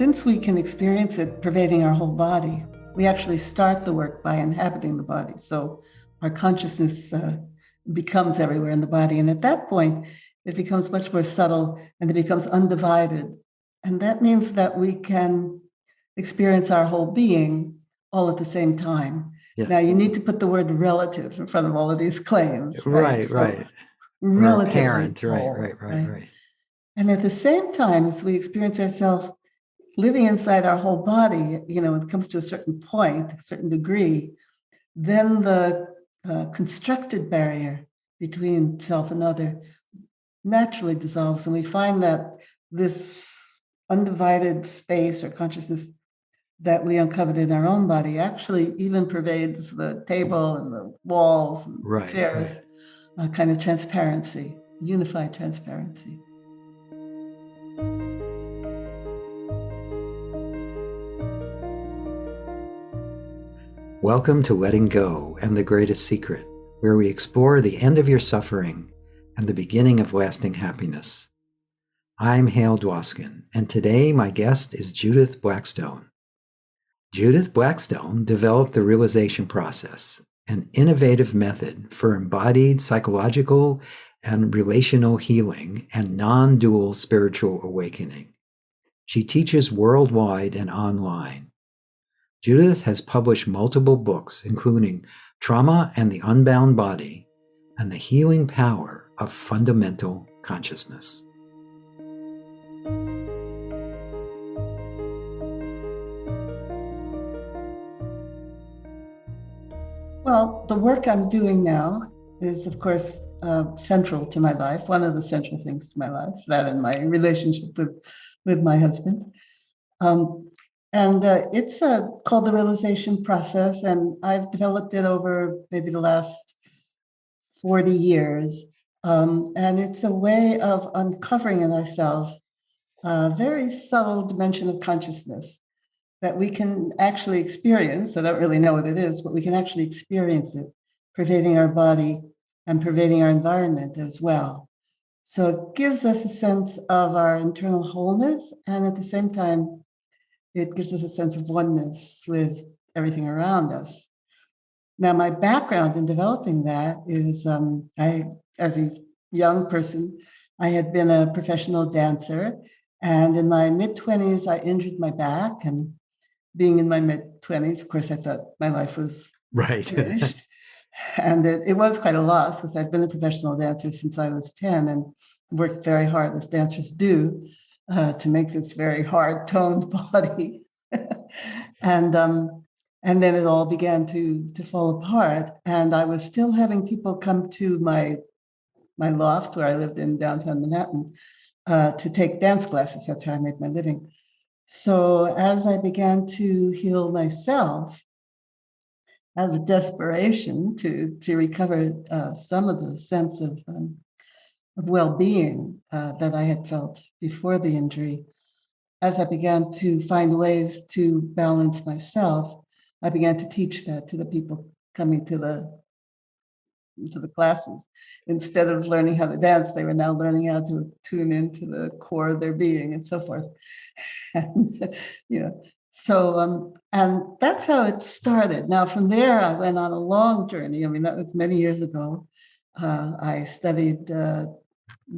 since we can experience it pervading our whole body, we actually start the work by inhabiting the body. So our consciousness becomes everywhere in the body. And at that point, it becomes much more subtle and it becomes undivided. And that means that we can experience our whole being all at the same time. Yes. Now, you need to put the word relative in front of all of these claims. Right. So relatively parent, whole, right. And at the same time, as we experience ourselves living inside our whole body, when it comes to a certain point, a certain degree, then the constructed barrier between self and other naturally dissolves. And we find that this undivided space or consciousness that we uncovered in our own body actually even pervades the table and the walls and the chairs, a kind of transparency, unified transparency. Welcome to Letting Go and the Greatest Secret, where we explore the end of your suffering and the beginning of lasting happiness. I'm Hale Dwoskin, and today my guest is Judith Blackstone. Judith Blackstone developed the realization process, an innovative method for embodied psychological and relational healing and non-dual spiritual awakening. She teaches worldwide and online. Judith has published multiple books, including Trauma and the Unbound Body and the Healing Power of Fundamental Consciousness. Well, the work I'm doing now is, of course, central to my life, one of the central things to my life, that and my relationship with my husband. It's called the realization process, and I've developed it over maybe the last 40 years. And it's a way of uncovering in ourselves a very subtle dimension of consciousness that we can actually experience. I don't really know what it is, but we can actually experience it pervading our body and pervading our environment as well. So it gives us a sense of our internal wholeness, and at the same time, it gives us a sense of oneness with everything around us. Now, my background in developing that is as a young person, I had been a professional dancer. And in my mid-20s, I injured my back. And being in my mid-20s, of course, I thought my life was finished. And it was quite a loss because I'd been a professional dancer since I was 10 and worked very hard, as dancers do, to make this very hard toned body. And then it all began to fall apart. And I was still having people come to my loft where I lived in downtown Manhattan to take dance classes. That's how I made my living. So as I began to heal myself, out of desperation to recover some of the sense of well-being that I had felt before the injury, as I began to find ways to balance myself, I began to teach that to the people coming to the classes. Instead of learning how to dance, they were now learning how to tune into the core of their being and so forth. And, and that's how it started. Now, from there, I went on a long journey. I mean, that was many years ago. I studied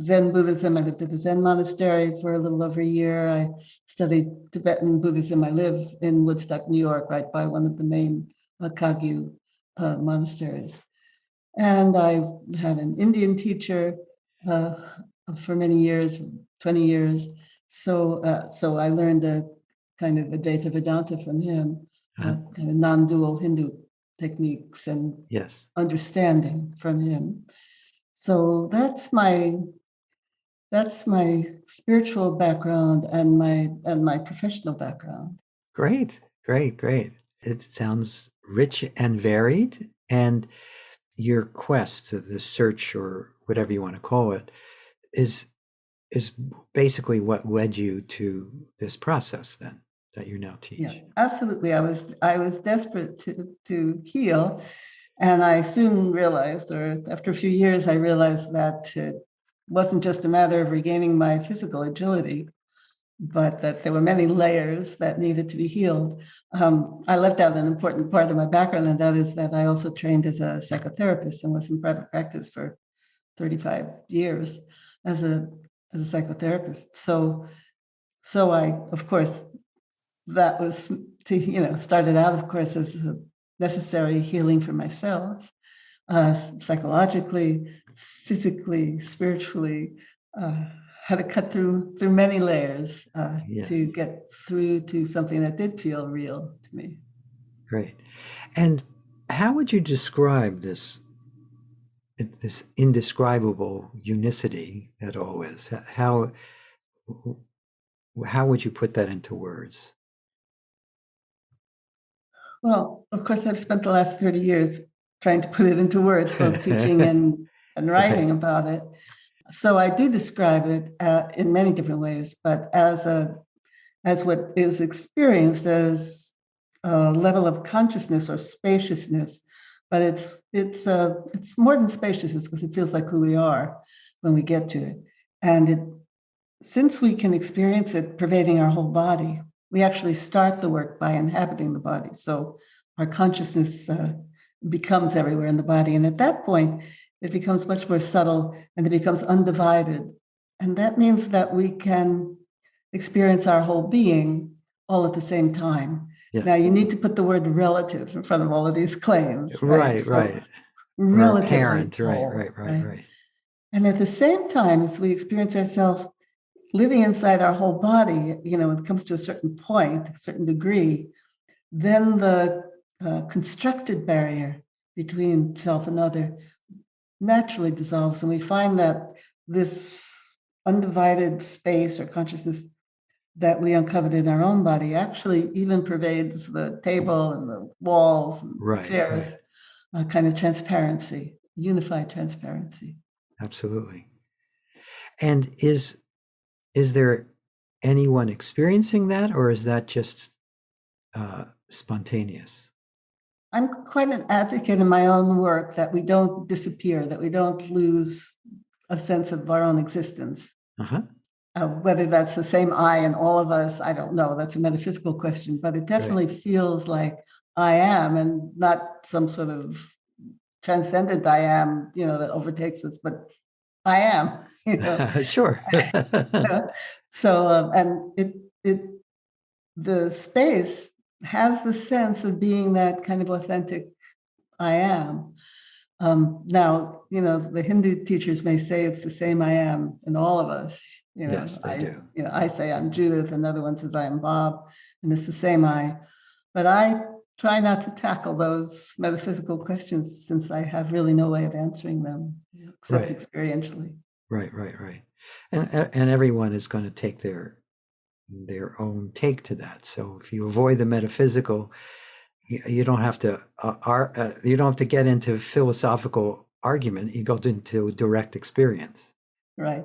Zen Buddhism. I lived at the Zen monastery for a little over a year. I studied Tibetan Buddhism. I live in Woodstock, New York, right by one of the main Kagyu monasteries. And I had an Indian teacher for many years, 20 years. So I learned a kind of Advaita Vedanta from him, kind of non-dual Hindu techniques and understanding from him. So that's my spiritual background and my professional background. Great. It sounds rich and varied, and your quest, the search, or whatever you want to call it, is basically what led you to this process then that you now teach. Yeah, absolutely. I was desperate to heal. And I soon realized, or after a few years, I realized that it wasn't just a matter of regaining my physical agility, but that there were many layers that needed to be healed. I left out an important part of my background, and that is that I also trained as a psychotherapist and was in private practice for 35 years as a psychotherapist. So I, of course, that was started out, of course, as a necessary healing for myself, psychologically, physically, spiritually. Had to cut through many layers Yes. to get through to something that did feel real to me. Great. And how would you describe this indescribable unicity that all is? How would you put that into words? Well, of course, I've spent the last 30 years trying to put it into words, both teaching and writing about it. So I do describe it in many different ways, but as what is experienced as a level of consciousness or spaciousness. But it's more than spaciousness, because it feels like who we are when we get to it. And since we can experience it pervading our whole body, we actually start the work by inhabiting the body. So our consciousness becomes everywhere in the body. And at that point, it becomes much more subtle and it becomes undivided. And that means that we can experience our whole being all at the same time. Yes. Now, you need to put the word relative in front of all of these claims. Right. Relatively. Parent, right. And at the same time, as we experience ourselves living inside our whole body, when it comes to a certain point, a certain degree, then the constructed barrier between self and other naturally dissolves. And we find that this undivided space or consciousness that we uncovered in our own body actually even pervades the table and the walls and the chairs, a kind of transparency, unified transparency. Absolutely. And is there anyone experiencing that, or is that just spontaneous? I'm quite an advocate in my own work that we don't disappear, that we don't lose a sense of our own existence. Whether that's the same I in all of us, I don't know. That's a metaphysical question, but it definitely feels like I am, and not some sort of transcendent I am, that overtakes us, but I am. Sure. So, and the space has the sense of being that kind of authentic I am. Now, the Hindu teachers may say it's the same I am in all of us. Yes, they do. I say I'm Judith, another one says I am Bob, and it's the same I. But I try not to tackle those metaphysical questions, since I have really no way of answering them except experientially. Right. And everyone is going to take their own take to that. So if you avoid the metaphysical, you don't have to get into philosophical argument. You go into direct experience. Right.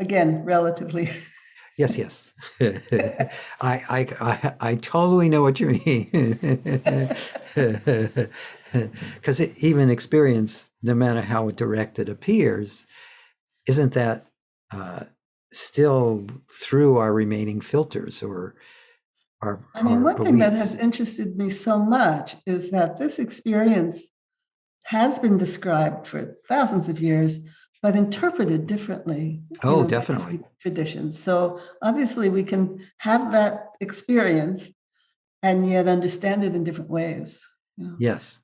Again, relatively. Yes. I totally know what you mean. Because even experience, no matter how direct it appears, isn't that still through our remaining filters or our one beliefs? Thing that has interested me so much is that this experience has been described for thousands of years, but interpreted differently. Definitely. Traditions. So obviously we can have that experience and yet understand it in different ways. Yes,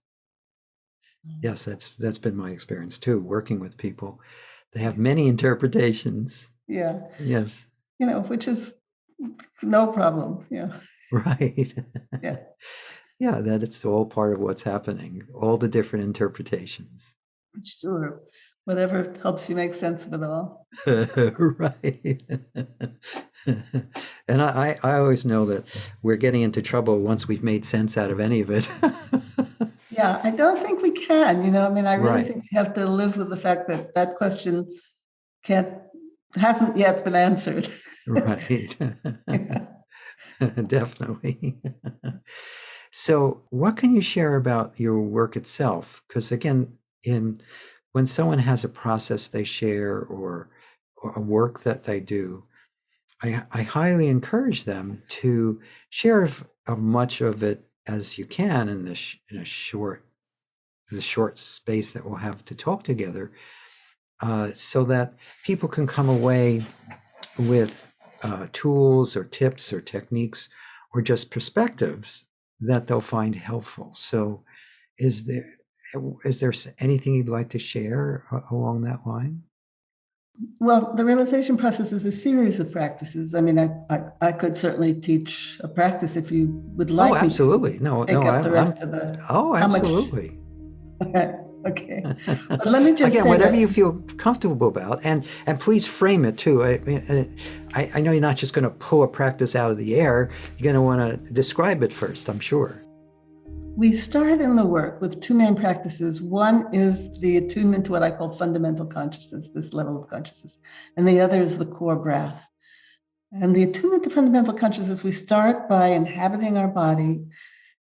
that's been my experience too, working with people. They have many interpretations. Yeah. Yes. Which is no problem. Yeah. Right. Yeah. Yeah, that it's all part of what's happening, all the different interpretations. Sure. Whatever helps you make sense of it all. Right. And I always know that we're getting into trouble once we've made sense out of any of it. Yeah, I don't think we can, I really think we have to live with the fact that that question hasn't yet been answered. Right. Definitely. So what can you share about your work itself? Because again, when someone has a process they share or a work that they do, I highly encourage them to share of much of it as you can in this in a short the short space that we'll have to talk together, so that people can come away with tools or tips or techniques or just perspectives that they'll find helpful. So, is there anything you'd like to share along that line? Well, the realization process is a series of practices. I mean, I could certainly teach a practice if you would Oh, like me absolutely. to No, take no, up the rest of the, oh, how much? absolutely. Okay. But let me just Again, say whatever that you feel comfortable about, and please frame it too. I know you're not just going to pull a practice out of the air. You're going to want to describe it first, I'm sure. we started in the work with two main practices. One is the attunement to what I call fundamental consciousness, this level of consciousness, and the other is the core breath. And the attunement to fundamental consciousness, we start by inhabiting our body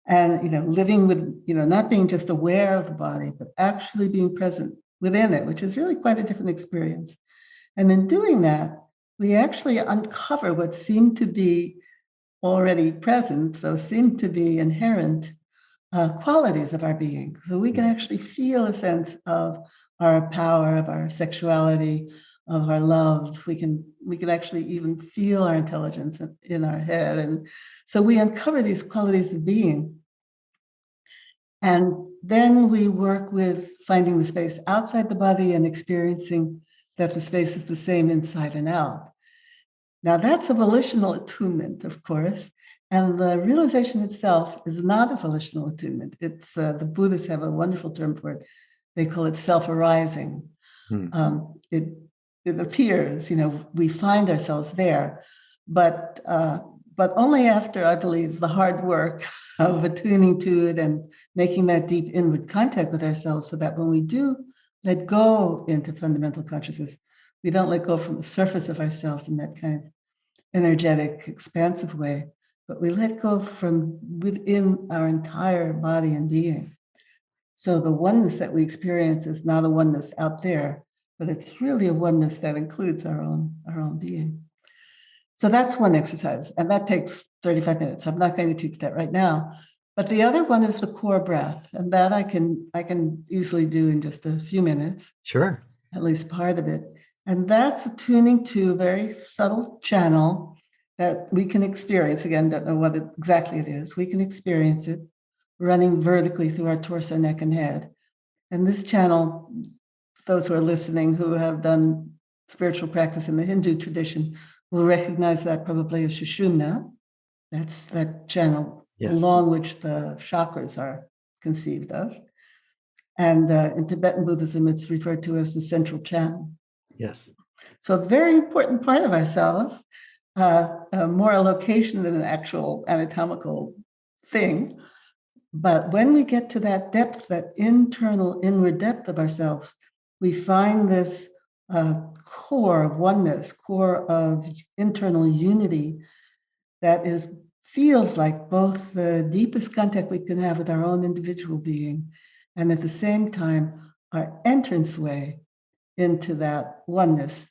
and living with, not being just aware of the body, but actually being present within it, which is really quite a different experience. And in doing that, we actually uncover what seemed to be already present, so seem to be inherent qualities of our being. So we can actually feel a sense of our power, of our sexuality, of our love. We can actually even feel our intelligence in our head. And so we uncover these qualities of being. And then we work with finding the space outside the body and experiencing that the space is the same inside and out. Now, that's a volitional attunement, of course, and the realization itself is not a volitional attunement. It's the Buddhists have a wonderful term for it. They call it self-arising. It appears, we find ourselves there, but only after, I believe, the hard work of attuning to it and making that deep inward contact with ourselves, so that when we do let go into fundamental consciousness, we don't let go from the surface of ourselves in that kind of energetic, expansive way, but we let go from within our entire body and being. So the oneness that we experience is not a oneness out there, but it's really a oneness that includes our own being. So that's one exercise, and that takes 35 minutes. I'm not going to teach that right now. But the other one is the core breath, and that I can easily do in just a few minutes. Sure. At least part of it. And that's attuning to a very subtle channel that we can experience. Again, don't know what exactly it is. We can experience it running vertically through our torso, neck, and head. And this channel, those who are listening who have done spiritual practice in the Hindu tradition will recognize that probably as Sushumna. That's that channel along which the chakras are conceived of. And in Tibetan Buddhism, it's referred to as the central channel. Yes. So a very important part of ourselves, more a location than an actual anatomical thing. But when we get to that depth, that internal inward depth of ourselves, we find this core of oneness, core of internal unity that feels like both the deepest contact we can have with our own individual being, and at the same time, our entranceway into that oneness.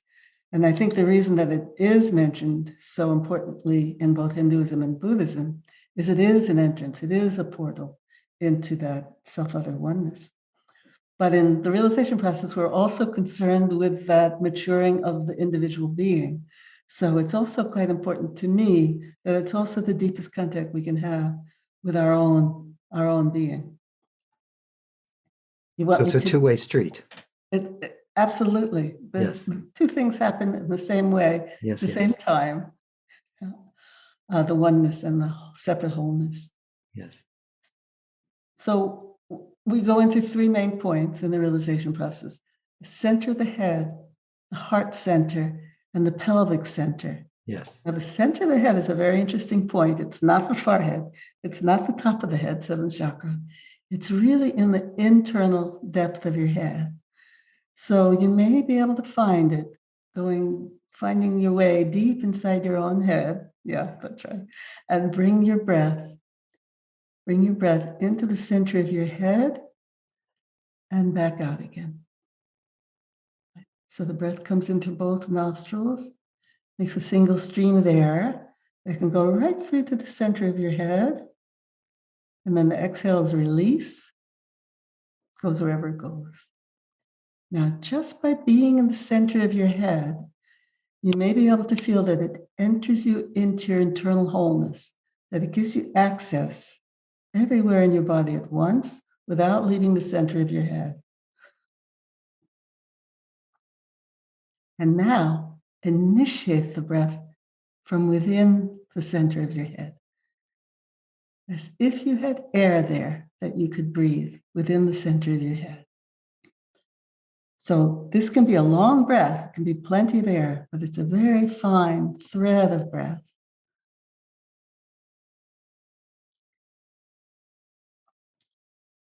And I think the reason that it is mentioned so importantly in both Hinduism and Buddhism is it is an entrance, it is a portal into that self-other oneness. But in the realization process, we're also concerned with that maturing of the individual being. So it's also quite important to me that it's also the deepest contact we can have with our own being. So it's a two-way street. Absolutely. Yes. Two things happen in the same way, Yes, at the same time, the oneness and the separate wholeness. Yes. So we go into three main points in the realization process: the center of the head, the heart center, and the pelvic center. Yes. Now, the center of the head is a very interesting point. It's not the forehead. It's not the top of the head, seventh chakra. It's really in the internal depth of your head. So you may be able to find it finding your way deep inside your own head. Yeah, that's right. And bring your breath into the center of your head and back out again. So the breath comes into both nostrils Makes a single stream of air that can go right through to the center of your head. And then the exhale is release, goes wherever it goes. Now, just by being in the center of your head, you may be able to feel that it enters you into your internal wholeness, that it gives you access everywhere in your body at once without leaving the center of your head. And now, initiate the breath from within the center of your head, as if you had air there that you could breathe within the center of your head. So this can be a long breath, it can be plenty of air, but it's a very fine thread of breath.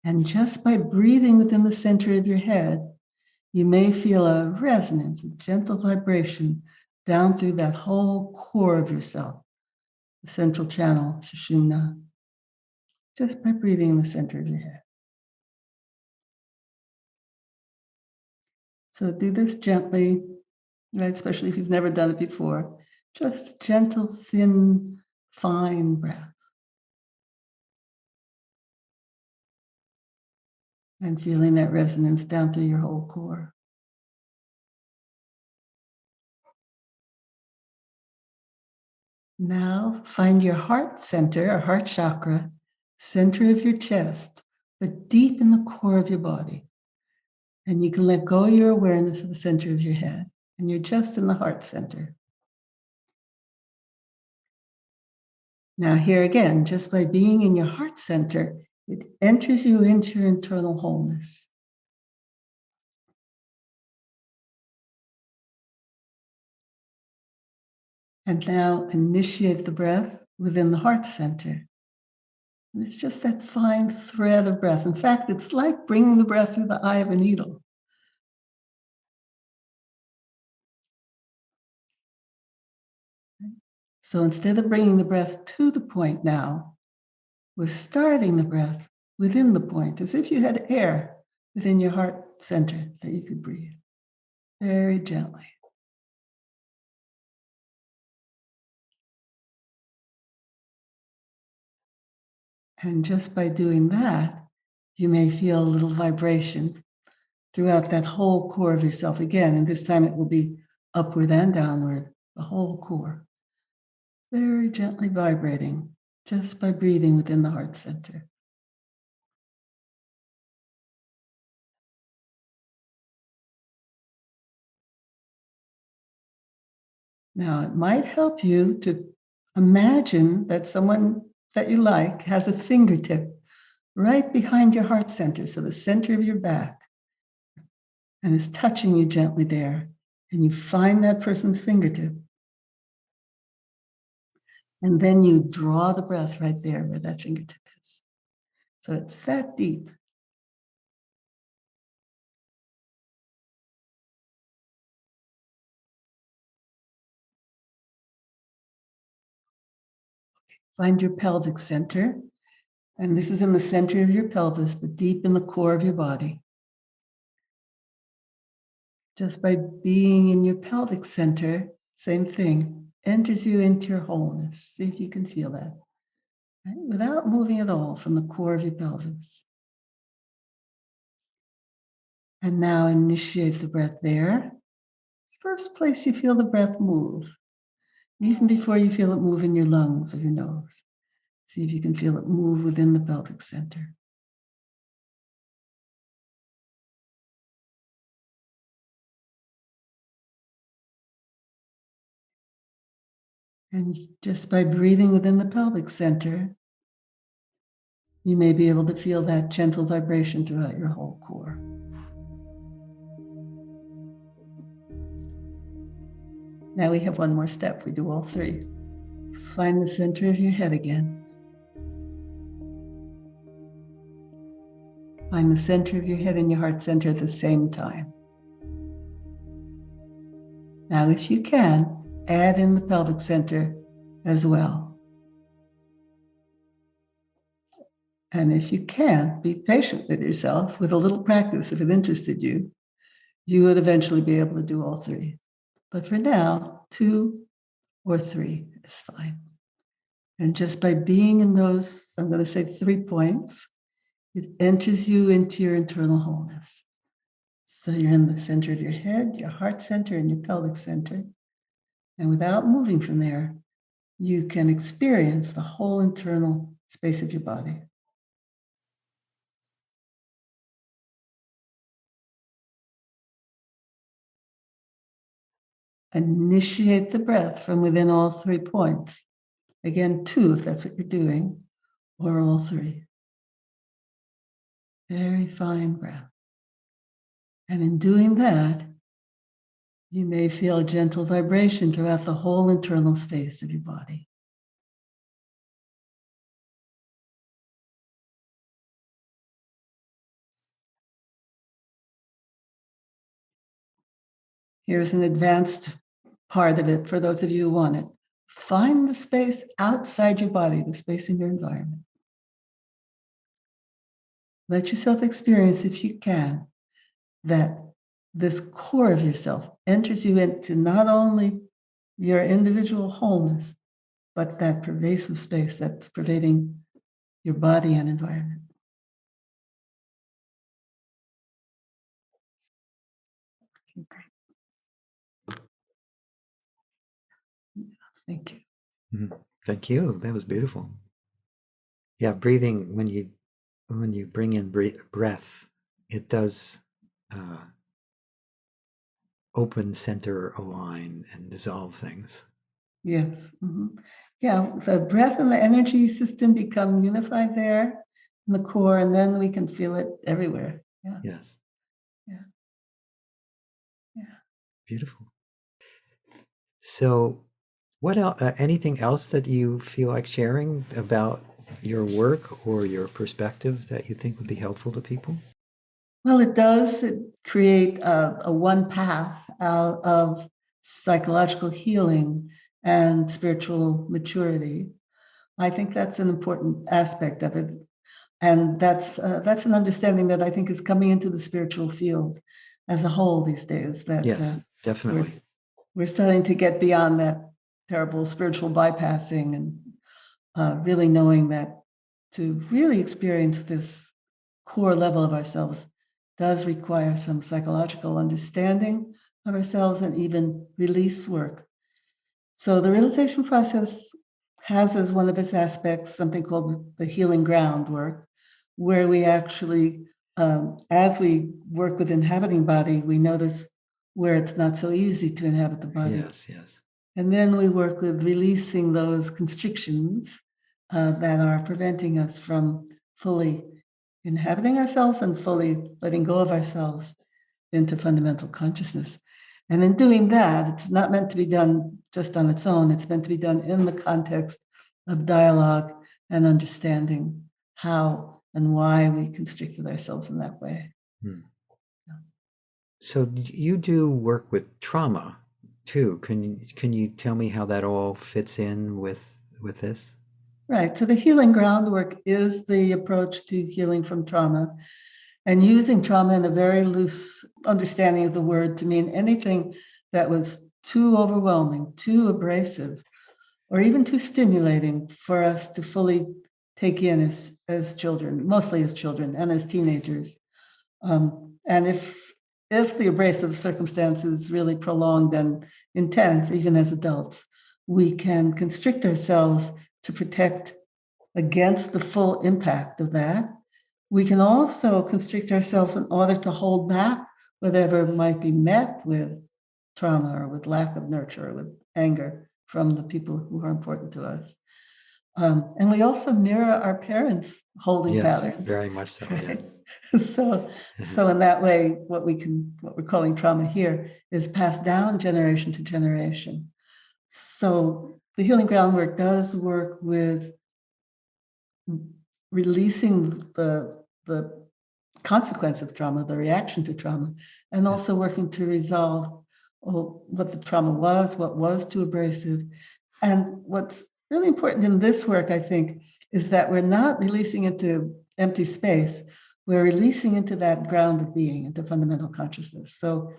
And just by breathing within the center of your head, you may feel a resonance, a gentle vibration down through that whole core of yourself, the central channel, Sushumna, just by breathing in the center of your head. So do this gently, right? Especially if you've never done it before. Just gentle, thin, fine breath. And feeling that resonance down through your whole core. Now find your heart center, or heart chakra, center of your chest, but deep in the core of your body. And you can let go of your awareness of the center of your head, and you're just in the heart center. Now here again, just by being in your heart center, it enters you into your internal wholeness. And now initiate the breath within the heart center. And it's just that fine thread of breath. In fact, it's like bringing the breath through the eye of a needle. So instead of bringing the breath to the point now, we're starting the breath within the point, as if you had air within your heart center that you could breathe very gently. And just by doing that, you may feel a little vibration throughout that whole core of yourself again. And this time it will be upward and downward, the whole core. Very gently vibrating just by breathing within the heart center. Now, it might help you to imagine that someone that you like has a fingertip right behind your heart center, so the center of your back, and is touching you gently there. And you find that person's fingertip. And then you draw the breath right there where that fingertip is. So it's that deep. Find your pelvic center. And this is in the center of your pelvis, but deep in the core of your body. Just by being in your pelvic center, same thing, enters you into your wholeness. See if you can feel that. Right? Without moving at all from the core of your pelvis. And now initiate the breath there. First place you feel the breath move, even before you feel it move in your lungs or your nose. See if you can feel it move within the pelvic center. And just by breathing within the pelvic center, you may be able to feel that gentle vibration throughout your whole core. Now we have one more step. We do all three. Find the center of your head again. Find the center of your head and your heart center at the same time. Now, if you can, add in the pelvic center as well. And if you can, be patient with yourself. With a little practice, if it interested you, you would eventually be able to do all three. But for now, 2 or 3 is fine. And just by being in those, I'm going to say 3 points, it enters you into your internal wholeness. So you're in the center of your head, your heart center, and your pelvic center. And without moving from there, you can experience the whole internal space of your body. Initiate the breath from within all 3 points. Again, 2 if that's what you're doing, or all 3. Very fine breath. And in doing that, you may feel a gentle vibration throughout the whole internal space of your body. Here's an advanced part of it for those of you who want it. Find the space outside your body, the space in your environment. Let yourself experience, if you can, that this core of yourself enters you into not only your individual wholeness, but that pervasive space that's pervading your body and environment. Okay, great. Thank you. Thank you. That was beautiful. Yeah, breathing, when you bring in breath, it does open, center, align, and dissolve things. Yes. Yeah, the breath and the energy system become unified there in the core, and then we can feel it everywhere. Yeah. Yes. Yeah. Beautiful. So, what else? Anything else that you feel like sharing about your work or your perspective that you think would be helpful to people? Well, it does create a one path out of psychological healing and spiritual maturity. I think that's an important aspect of it. And that's an understanding that I think is coming into the spiritual field as a whole these days, that Yes, definitely. we're starting to get beyond that terrible spiritual bypassing and really knowing that to really experience this core level of ourselves does require some psychological understanding of ourselves and even release work. So the realization process has as one of its aspects something called the healing ground work, where we actually, as we work with inhabiting body, we notice where it's not so easy to inhabit the body. Yes, yes. And then we work with releasing those constrictions that are preventing us from fully inhabiting ourselves and fully letting go of ourselves into fundamental consciousness. And in doing that, it's not meant to be done just on its own. It's meant to be done in the context of dialogue and understanding how and why we constricted ourselves in that way. So you do work with trauma too. Can you tell me how that all fits in with this? Right. So the healing groundwork is the approach to healing from trauma and using trauma in a very loose understanding of the word to mean anything that was too overwhelming, too abrasive, or even too stimulating for us to fully take in as children, mostly as children and as teenagers. And if the abrasive circumstance is really prolonged and intense, even as adults, we can constrict ourselves to protect against the full impact of that. We can also constrict ourselves in order to hold back whatever might be met with trauma or with lack of nurture or with anger from the people who are important to us. And we also mirror our parents' holding patterns. Very much so. Right? So in that way, what we're calling trauma here is passed down generation to generation. So the healing groundwork does work with releasing the consequence of trauma, the reaction to trauma, and also working to resolve what the trauma was, what was too abrasive. And what's really important in this work, I think, is that we're not releasing into empty space. We're releasing into that ground of being, into fundamental consciousness. So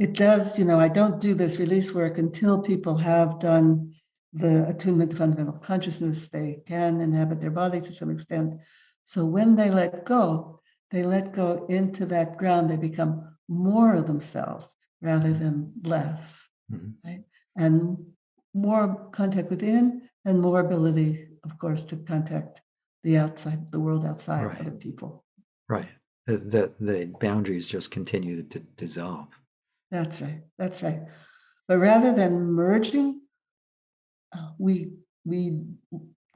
it does, I don't do this release work until people have done the attunement to fundamental consciousness. They can inhabit their body to some extent. So when they let go into that ground. They become more of themselves rather than less, right? And more contact within and more ability, of course, to contact the outside, the world outside, Right. other people. Right. The boundaries just continue to dissolve. That's right. That's right. But rather than merging, we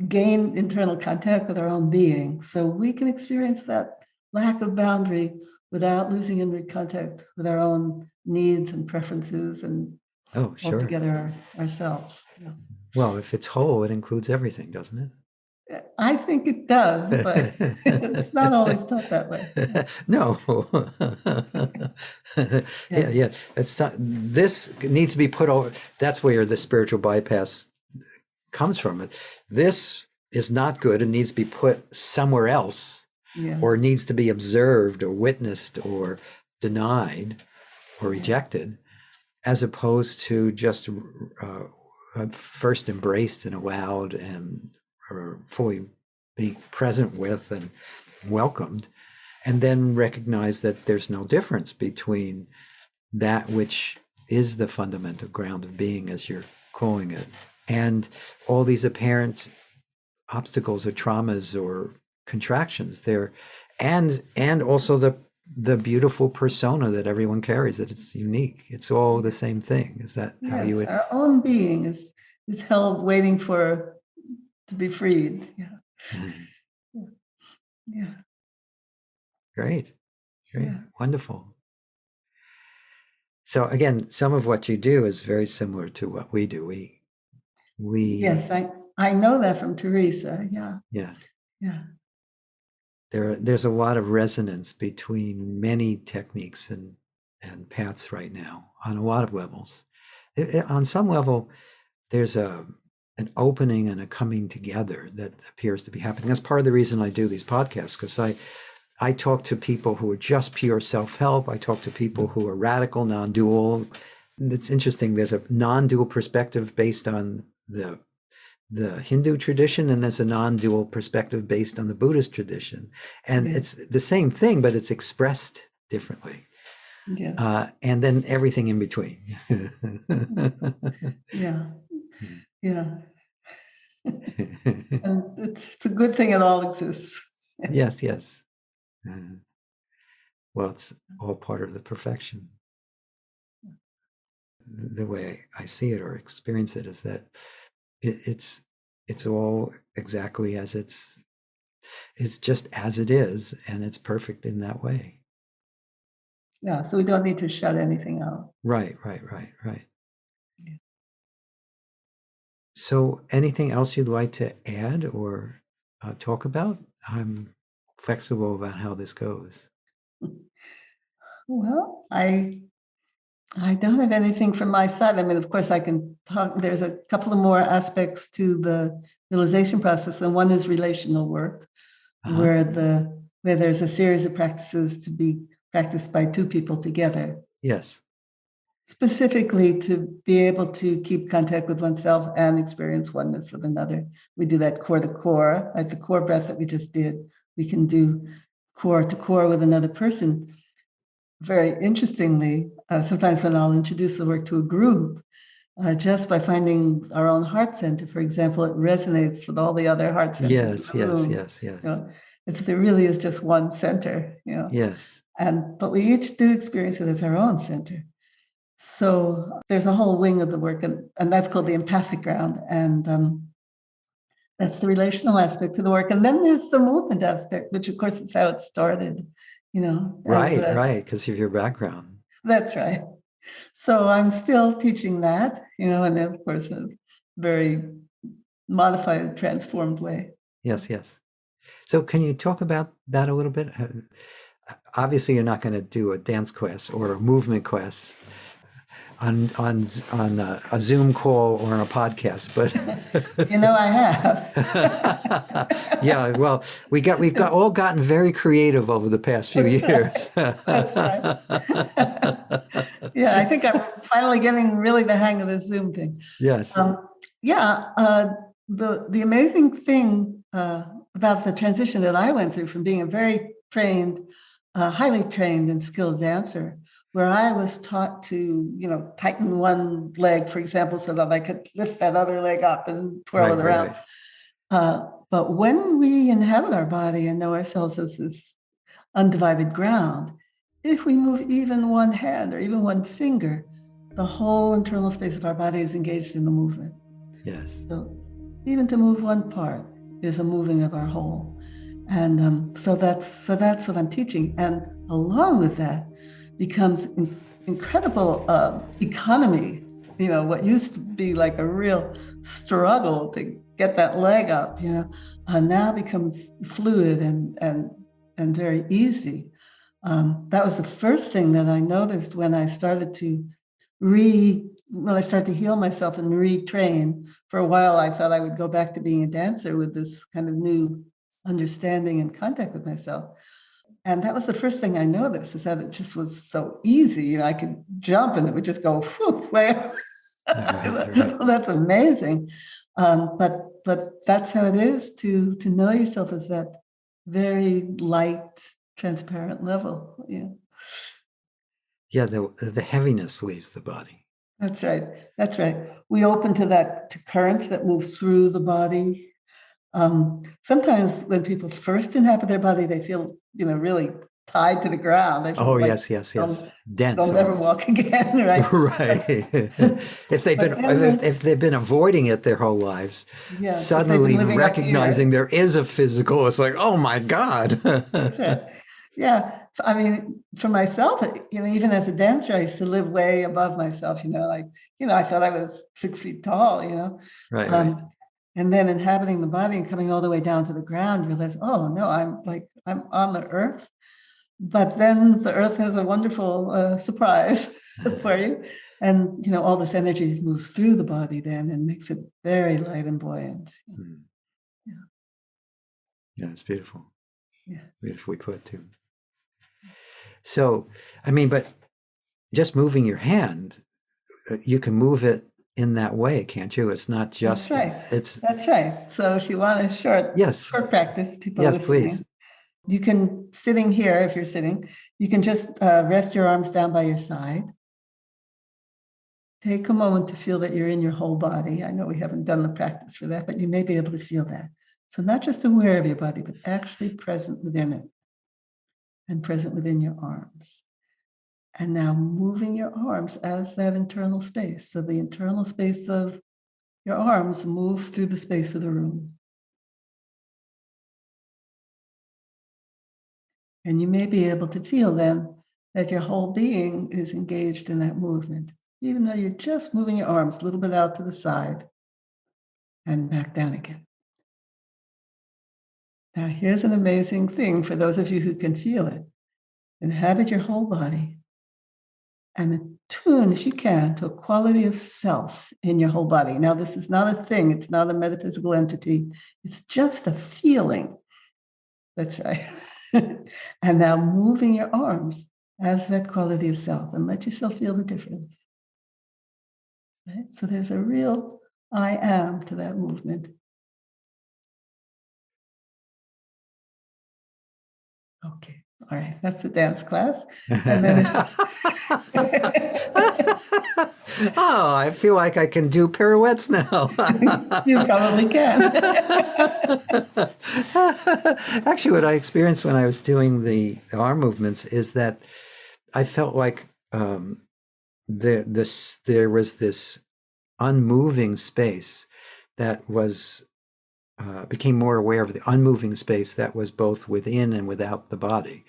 gain internal contact with our own being, so we can experience that lack of boundary without losing in contact with our own needs and preferences and Sure. altogether ourselves. Well, if it's whole, it includes everything, doesn't it? I think it does, but it's not always taught that way. No. Yeah. It's not, this needs to be put over. That's where the spiritual bypass comes from. This is not good. It needs to be put somewhere else, or needs to be observed or witnessed or denied or rejected, as opposed to just first embraced and allowed and fully be present with and welcomed, and then recognize that there's no difference between that which is the fundamental ground of being, as you're calling it, and all these apparent obstacles or traumas or contractions there, and also the beautiful persona that everyone carries, that it's unique. It's all the same thing. Is that how you would? Our own being is held waiting to be freed. Yeah. Great. Wonderful. So again, some of what you do is very similar to what we do. We Yes, I know that from Teresa. Yeah. There's a lot of resonance between many techniques and paths right now on a lot of levels. On some level, there's an opening and a coming together that appears to be happening. That's part of the reason I do these podcasts, because I talk to people who are just pure self-help. I talk to people who are radical, non-dual. It's interesting. There's a non-dual perspective based on the Hindu tradition, and there's a non-dual perspective based on the Buddhist tradition. And it's the same thing, but it's expressed differently. And then everything in between. And it's a good thing it all exists. Yes. Well, it's all part of the perfection. The way I see it or experience it is that it's all exactly as it's just as it is, and it's perfect in that way. Yeah, so we don't need to shut anything out. Right. So anything else you'd like to add or talk about? I'm flexible about how this goes. Well, I don't have anything from my side. I mean, of course, I can talk. There's a couple of more aspects to the realization process, and one is relational work, where there's a series of practices to be practiced by two people together. Yes. Specifically to be able to keep contact with oneself and experience oneness with another. We do that core to core, like the core breath that we just did. We can do core to core with another person. Very interestingly, sometimes when I'll introduce the work to a group, just by finding our own heart center, for example, it resonates with all the other heart centers. Yes. There really is just one center. Yes. But we each do experience it as our own center. So there's a whole wing of the work, and that's called the empathic ground. And that's the relational aspect of the work. And then there's the movement aspect, which of course is how it started, Right, because of your background. That's right. So I'm still teaching that, and then of course a very modified, transformed way. Yes. So can you talk about that a little bit? Obviously, you're not going to do a dance class or a movement class a Zoom call or on a podcast, but I have. yeah. Well, we've all gotten very creative over the past few years. That's right. Yeah, I think I'm finally getting really the hang of this Zoom thing. Yes. The amazing thing about the transition that I went through from being a very trained, highly trained and skilled dancer, where I was taught to, tighten one leg, for example, so that I could lift that other leg up and twirl it around. But when we inhabit our body and know ourselves as this undivided ground, if we move even one hand or even one finger, the whole internal space of our body is engaged in the movement. Yes. So even to move one part is a moving of our whole. And so that's what I'm teaching. And along with that becomes incredible economy. What used to be like a real struggle to get that leg up, now becomes fluid and very easy. That was the first thing that I noticed when I started to heal myself and retrain. For a while, I thought I would go back to being a dancer with this kind of new understanding and contact with myself. And that was the first thing I noticed, is that it just was so easy. I could jump and it would just go way up. Right. Well, that's amazing. But that's how it is to know yourself as that very light, transparent level. Yeah, the heaviness leaves the body. That's right. We open to currents that move through the body. Sometimes when people first inhabit their body, they feel, really tied to the ground. Yes. Dense. They'll never walk again, right? Right. if they've been avoiding it their whole lives, suddenly recognizing there is a physical, it's like, oh my God. That's right. Yeah. I mean, for myself, even as a dancer, I used to live way above myself, I thought I was 6 feet tall, Right. And then inhabiting the body and coming all the way down to the ground, realize, oh no, I'm on the earth. But then the earth has a wonderful surprise for you. And, all this energy moves through the body then and makes it very light and buoyant. Yeah, it's beautiful. Yeah. Beautifully put too. So, but just moving your hand, you can move it in that way, can't you? It's not just. That's right. So if you want a short practice, people listening, please. You can, sitting here, if you're sitting, you can just rest your arms down by your side. Take a moment to feel that you're in your whole body. I know we haven't done the practice for that, but you may be able to feel that. So not just aware of your body, but actually present within it and present within your arms. And now moving your arms as that internal space. So the internal space of your arms moves through the space of the room. And you may be able to feel then that your whole being is engaged in that movement, even though you're just moving your arms a little bit out to the side and back down again. Now, here's an amazing thing for those of you who can feel it. Inhabit your whole body and attune, if you can, to a quality of self in your whole body. Now, this is not a thing. It's not a metaphysical entity. It's just a feeling. That's right. And now moving your arms as that quality of self, and let yourself feel the difference. Right? So there's a real I am to that movement. Okay. All right. That's the dance class. And then oh, I feel like I can do pirouettes now. You probably can. Actually, what I experienced when I was doing the arm movements is that I felt like there was this unmoving space that was became more aware of the unmoving space that was both within and without the body.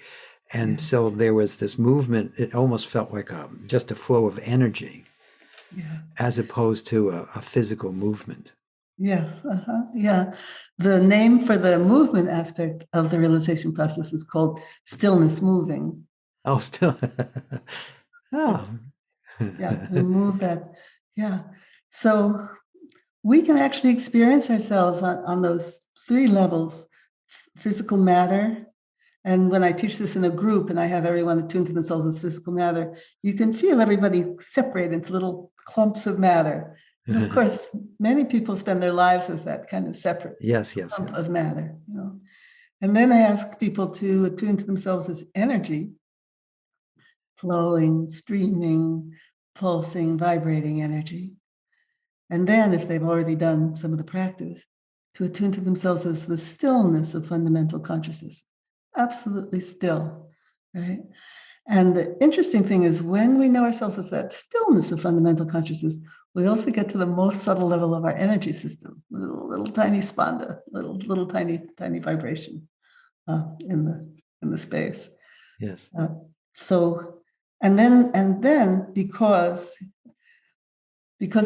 And so there was this movement. It almost felt like just a flow of energy, as opposed to a physical movement. Yes. Yeah. The name for the movement aspect of the realization process is called stillness moving. Oh, still. Oh. Yeah, remove that. Yeah. So we can actually experience ourselves on those three levels: physical matter. And when I teach this in a group and I have everyone attune to themselves as physical matter, you can feel everybody separate into little clumps of matter. And of course, many people spend their lives as that kind of separate Yes, clump of matter. And then I ask people to attune to themselves as energy, flowing, streaming, pulsing, vibrating energy. And then, if they've already done some of the practice, to attune to themselves as the stillness of fundamental consciousness, absolutely still, right? And the interesting thing is, when we know ourselves as that stillness of fundamental consciousness, we also get to the most subtle level of our energy system, little tiny spanda, little tiny vibration in the space. Yes. So, and then because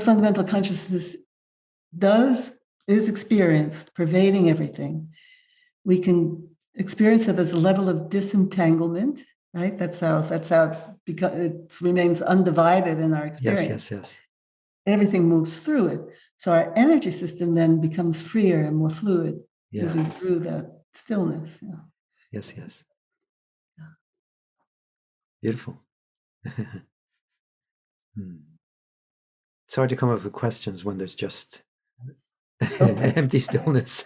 fundamental consciousness is experienced, pervading everything, we can experience it as a level of disentanglement, right? That's how because it remains undivided in our experience. Yes. Everything moves through it. So our energy system then becomes freer and more fluid, moving through that stillness. Yes. Beautiful. It's hard to come up with questions when there's just empty stillness.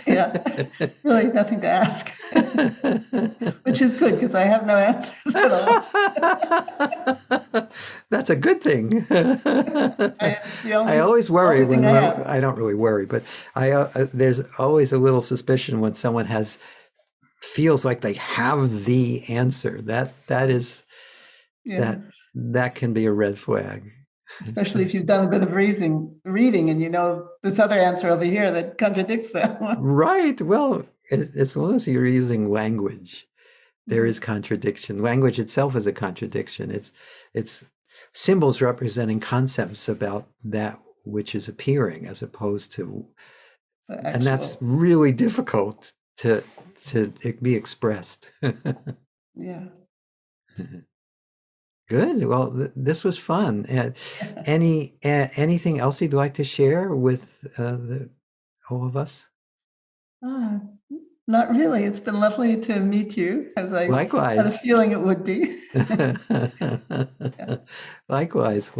Yeah, really nothing to ask, which is good because I have no answers at all. That's a good thing. I always worry when I don't really worry, but there's always a little suspicion when someone feels like they have the answer. That can be a red flag. Especially if you've done a bit of reading and you know this other answer over here that contradicts that one. Right. Well, as long as you're using language, there is contradiction. Language itself is a contradiction. It's symbols representing concepts about that which is appearing, as opposed to, and that's really difficult to be expressed. Yeah. Good. Well, this was fun. Anything else you'd like to share with all of us? Not really. It's been lovely to meet you, as I Likewise. had a feeling it would be. Likewise.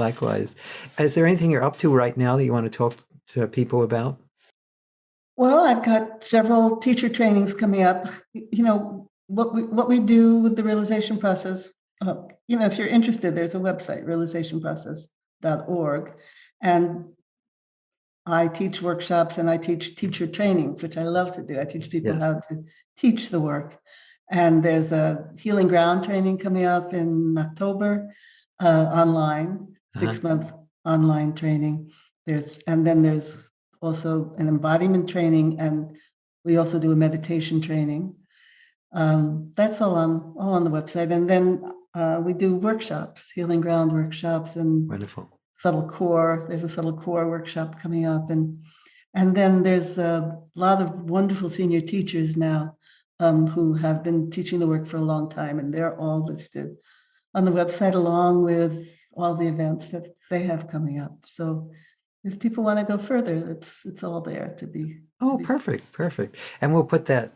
Is there anything you're up to right now that you want to talk to people about? Well, I've got several teacher trainings coming up. What we do with the realization process. If you're interested, there's a website, realizationprocess.org, and I teach workshops and I teach teacher trainings, which I love to do. I teach people how to teach the work. And there's a Healing Ground training coming up in October, online, 6-month online training. Then there's also an embodiment training, and we also do a meditation training. That's all on the website. And then we do workshops, Healing Ground workshops, and wonderful. Subtle Core. There's a Subtle Core workshop coming up, and then there's a lot of wonderful senior teachers now who have been teaching the work for a long time, and they're all listed on the website along with all the events that they have coming up. So if people want to go further, it's all there to be. Oh, perfect. And we'll put that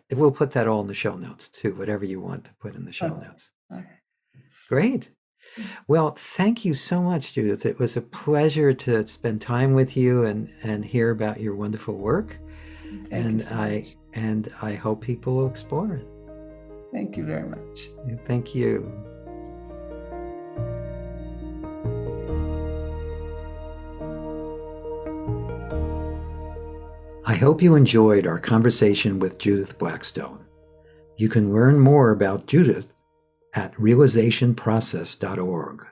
all in the show notes too, whatever you want to put in the show notes. Okay. Great. Well, thank you so much, Judith. It was a pleasure to spend time with you and hear about your wonderful work. And I hope people will explore it. Thank you very much. Thank you. I hope you enjoyed our conversation with Judith Blackstone. You can learn more about Judith at realizationprocess.org.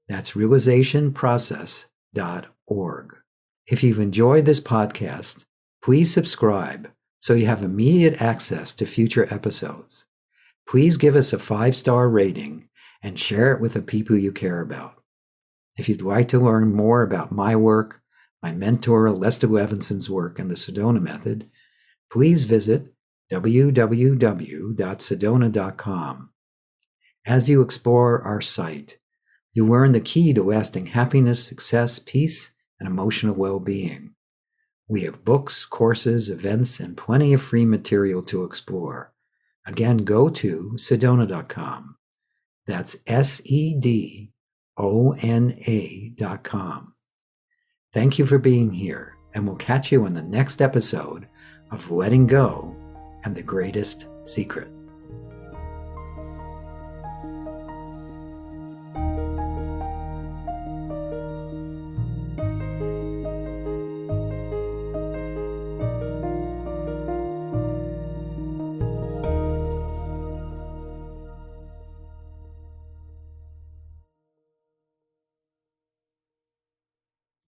That's realizationprocess.org. If you've enjoyed this podcast, please subscribe so you have immediate access to future episodes. Please give us a 5-star rating and share it with the people you care about. If you'd like to learn more about my work, my mentor Lester Levinson's work and the Sedona method, please visit www.sedona.com. As you explore our site, you learn the key to lasting happiness, success, peace, and emotional well-being. We have books, courses, events, and plenty of free material to explore. Again, go to sedona.com. That's SEDONA.com. Thank you for being here, and we'll catch you in the next episode of Letting Go and the Greatest Secret.